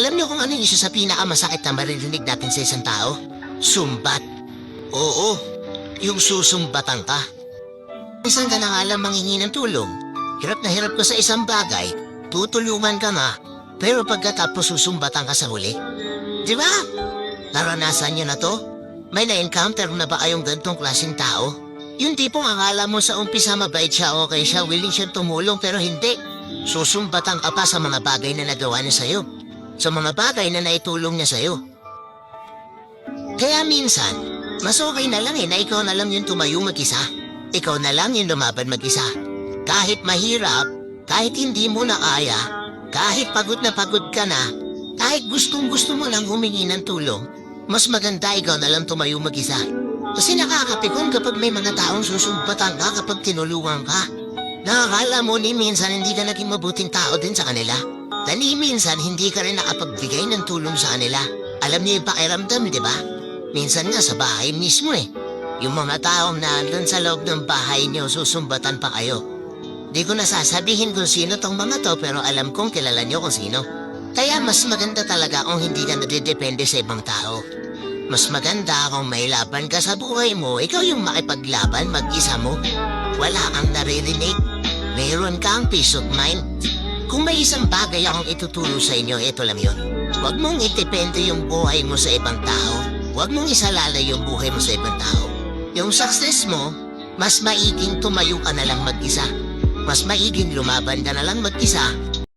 Alam niyo kung ano yung isa sa pinakamasakit na maririnig natin sa isang tao? Sumbat. Oo, yung susumbatan ka. Minsan ka na nga lang manghingi ng tulong. Hirap na hirap ka sa isang bagay, tutulungan ka nga, pero pagkatapos susumbatan ka sa huli. Di ba? Naranasan niyo na to? May na-encounter na ba kayong gantong klaseng tao? Yung tipong akala mo sa umpisa mabait siya, okay siya, willing siyang tumulong pero hindi. Susumbatan ka pa sa mga bagay na nagawa niya sa'yo. Sa mga bagay na naitulong niya sa'yo. Kaya minsan, mas okay na lang na ikaw na lang yung tumayo mag-isa. Ikaw na lang yung lumaban mag-isa. Kahit mahirap, kahit hindi mo na kaya, kahit pagod na pagod ka na, kahit gustong-gusto mo lang humingi ng tulong, mas maganda ikaw na lang tumayo mag-isa. Kasi nakakapikon kapag may mga taong susumbatan ka kapag tinulungan ka. Nakakala mo ni minsan hindi ka naging mabuting tao din sa kanila. Dahil minsan hindi ka rin nakapagbigay ng tulong sa kanila. Alam niyo yung pakiramdam, di ba? Minsan nga sa bahay mismo eh. Yung mga taong nandun sa loob ng bahay niyo susumbatan pa kayo. Di ko nasasabihin kung sino tong mga to pero alam kong kilala niyo kung sino. Kaya mas maganda talaga kung hindi ka nadidepende sa ibang tao. Mas maganda kung may laban ka sa buhay mo, ikaw yung makipaglaban mag-isa mo. Wala kang naririnig. Mayroon kang peace of mind. Kung may isang bagay akong ituturo sa inyo, ito lang yun. Huwag mong itipende yung buhay mo sa ibang tao. Huwag mong isalalay yung buhay mo sa ibang tao. Yung success mo, mas maiging tumayo ka na lang mag-isa. Mas maiging lumaban ka na lang mag-isa